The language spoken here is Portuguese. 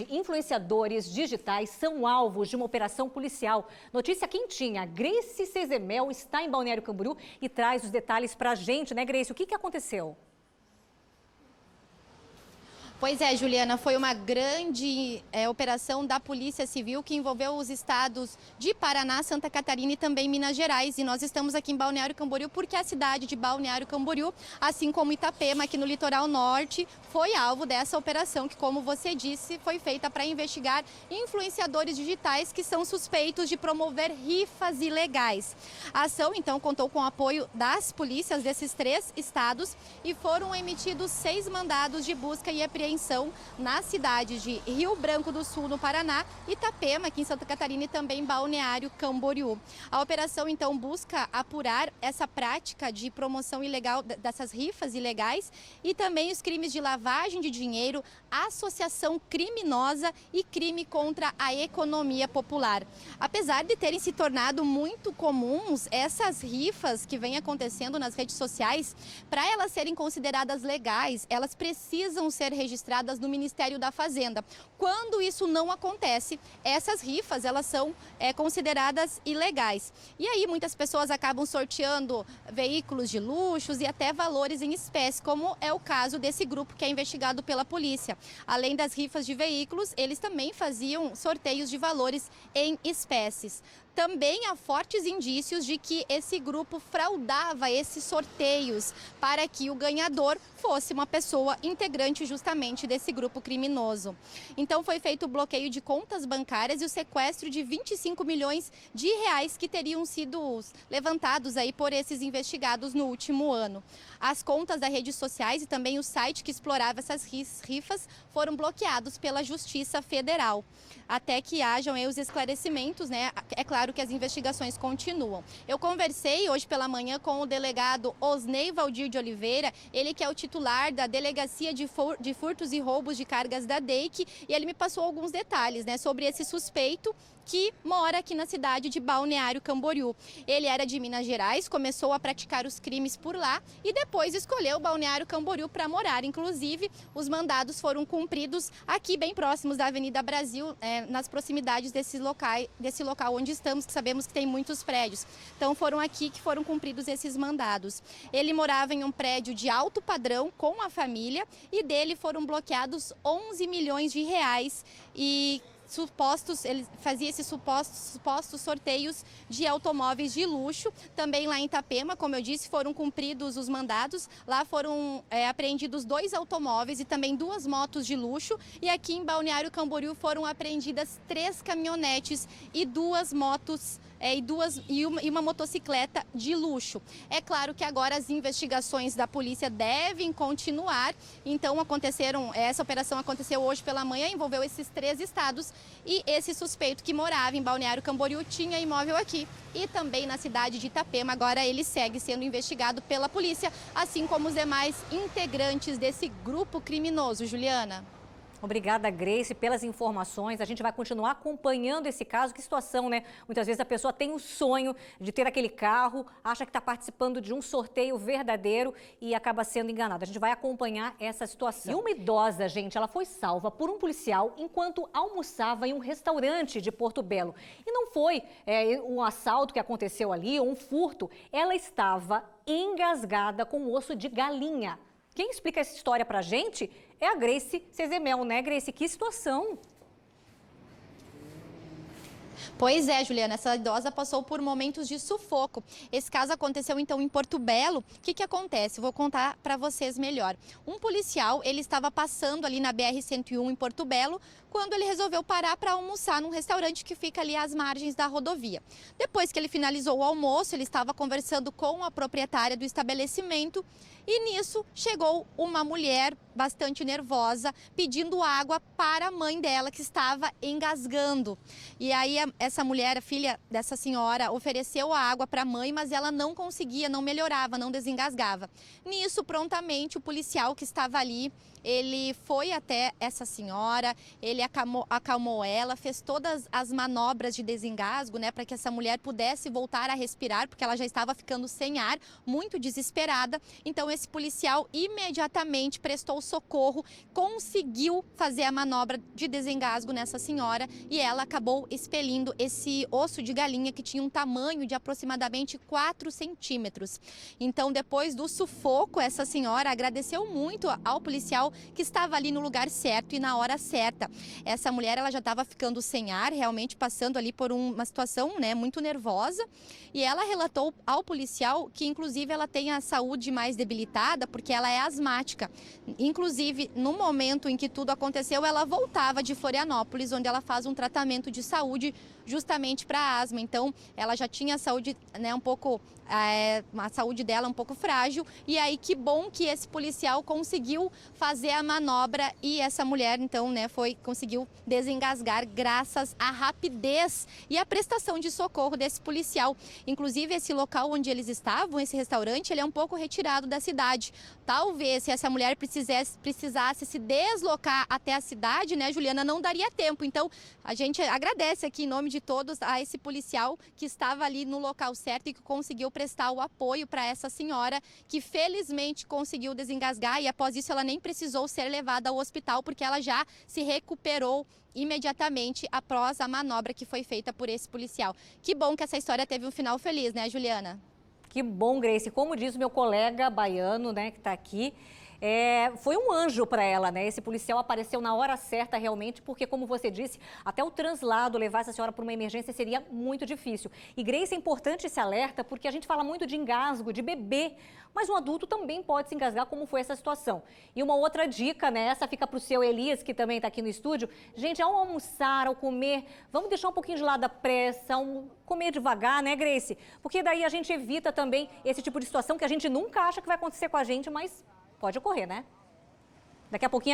Influenciadores digitais são alvos de uma operação policial. Notícia quentinha. Grace Sezemel está em Balneário Camboriú e traz os detalhes para a gente, né, Grace? O que aconteceu? Pois é, Juliana, foi uma grande operação da Polícia Civil que envolveu os estados de Paraná, Santa Catarina e também Minas Gerais. E nós estamos aqui em Balneário Camboriú porque a cidade de Balneário Camboriú, assim como Itapema, aqui no litoral norte, foi alvo dessa operação que, como você disse, foi feita para investigar influenciadores digitais que são suspeitos de promover rifas ilegais. A ação, então, contou com o apoio das polícias desses 3 estados e foram emitidos 6 mandados de busca e apreensão nas cidades de Rio Branco do Sul, no Paraná, Itapema, aqui em Santa Catarina, e também Balneário Camboriú. A operação, então, busca apurar essa prática de promoção ilegal dessas rifas ilegais e também os crimes de lavagem de dinheiro, associação criminosa e crime contra a economia popular. Apesar de terem se tornado muito comuns, essas rifas que vêm acontecendo nas redes sociais, para elas serem consideradas legais, elas precisam ser registradas no Ministério da Fazenda. Quando isso não acontece, essas rifas elas são consideradas ilegais. E aí muitas pessoas acabam sorteando veículos de luxos e até valores em espécie, como é o caso desse grupo que é investigado pela polícia. Além das rifas de veículos, eles também faziam sorteios de valores em espécies. Também há fortes indícios de que esse grupo fraudava esses sorteios para que o ganhador fosse uma pessoa integrante justamente desse grupo criminoso. Então foi feito o bloqueio de contas bancárias e o sequestro de 25 milhões de reais que teriam sido levantados aí por esses investigados no último ano. As contas das redes sociais e também o site que explorava essas rifas foram bloqueados pela Justiça Federal. Até que hajam aí os esclarecimentos, né? É claro que as investigações continuam. Eu conversei hoje pela manhã com o delegado Osnei Valdir de Oliveira, ele que é o titular da Delegacia de Furtos e Roubos de Cargas da DEIC, e ele me passou alguns detalhes, né, sobre esse suspeito que mora aqui na cidade de Balneário Camboriú. Ele era de Minas Gerais, começou a praticar os crimes por lá e depois escolheu Balneário Camboriú para morar. Inclusive, os mandados foram cumpridos aqui bem próximos da Avenida Brasil, nas proximidades desse local onde estamos, que sabemos que tem muitos prédios. Então foram aqui que foram cumpridos esses mandados. Ele morava em um prédio de alto padrão com a família e dele foram bloqueados 11 milhões de reais e ele fazia esses supostos sorteios de automóveis de luxo. Também lá em Itapema, como eu disse, foram cumpridos os mandados. Lá foram apreendidos 2 automóveis e também 2 motos de luxo. E aqui em Balneário Camboriú foram apreendidas 3 caminhonetes e 2 motos e uma motocicleta de luxo. É claro que agora as investigações da polícia devem continuar. Então essa operação aconteceu hoje pela manhã, envolveu esses 3 estados e esse suspeito que morava em Balneário Camboriú tinha imóvel aqui e também na cidade de Itapema. Agora ele segue sendo investigado pela polícia, assim como os demais integrantes desse grupo criminoso. Juliana. Obrigada, Grace, pelas informações. A gente vai continuar acompanhando esse caso. Que situação, né? Muitas vezes a pessoa tem o sonho de ter aquele carro, acha que está participando de um sorteio verdadeiro e acaba sendo enganada. A gente vai acompanhar essa situação. E uma idosa, gente, ela foi salva por um policial enquanto almoçava em um restaurante de Porto Belo. E não foi um assalto que aconteceu ali, ou um furto. Ela estava engasgada com osso de galinha. Quem explica essa história pra gente é a Grace Sezemel, né, Grace? Que situação! Pois é, Juliana, essa idosa passou por momentos de sufoco. Esse caso aconteceu então em Porto Belo. O que acontece? Vou contar para vocês melhor. Um policial, ele estava passando ali na BR-101 em Porto Belo, quando ele resolveu parar para almoçar num restaurante que fica ali às margens da rodovia. Depois que ele finalizou o almoço, ele estava conversando com a proprietária do estabelecimento e nisso chegou uma mulher bastante nervosa pedindo água para a mãe dela que estava engasgando. E aí essa mulher, a filha dessa senhora, ofereceu a água para a mãe, mas ela não conseguia, não melhorava, não desengasgava. Nisso, prontamente, o policial que estava ali ele foi até essa senhora, ele acalmou ela, fez todas as manobras de desengasgo, né, para que essa mulher pudesse voltar a respirar, porque ela já estava ficando sem ar, muito desesperada. Então esse policial imediatamente prestou socorro, conseguiu fazer a manobra de desengasgo nessa senhora e ela acabou expelindo esse osso de galinha que tinha um tamanho de aproximadamente 4 centímetros. Então, depois do sufoco, essa senhora agradeceu muito ao policial que estava ali no lugar certo e na hora certa. Essa mulher, ela já estava ficando sem ar, realmente passando ali por uma situação, né, muito nervosa, e ela relatou ao policial que, inclusive, ela tem a saúde mais debilitada porque ela é asmática. Inclusive, no momento em que tudo aconteceu, ela voltava de Florianópolis, onde ela faz um tratamento de saúde justamente para asma. Então, ela já tinha a saúde, né, a saúde dela um pouco frágil. E aí, que bom que esse policial conseguiu fazer a manobra e essa mulher, então, né, conseguiu desengasgar graças à rapidez e à prestação de socorro desse policial. Inclusive, esse local onde eles estavam, esse restaurante, ele é um pouco retirado da cidade. Talvez, se essa mulher precisasse se deslocar até a cidade, né, Juliana, não daria tempo. Então, a gente agradece aqui em nome de todos a esse policial que estava ali no local certo e que conseguiu prestar o apoio para essa senhora, que felizmente conseguiu desengasgar e após isso ela nem precisou ser levada ao hospital porque ela já se recuperou imediatamente após a manobra que foi feita por esse policial. Que bom que essa história teve um final feliz, né, Juliana? Que bom, Grace. Como diz o meu colega baiano, né, que está aqui, foi um anjo para ela, né? Esse policial apareceu na hora certa realmente, porque, como você disse, até o translado, levar essa senhora para uma emergência seria muito difícil. E, Grace, é importante esse alerta, porque a gente fala muito de engasgo, de bebê, mas um adulto também pode se engasgar, como foi essa situação. E uma outra dica, né? Essa fica para o seu Elias, que também está aqui no estúdio. Gente, ao almoçar, ao comer, vamos deixar um pouquinho de lado a pressa, comer devagar, né, Grace? Porque daí a gente evita também esse tipo de situação que a gente nunca acha que vai acontecer com a gente, mas pode ocorrer, né? Daqui a pouquinho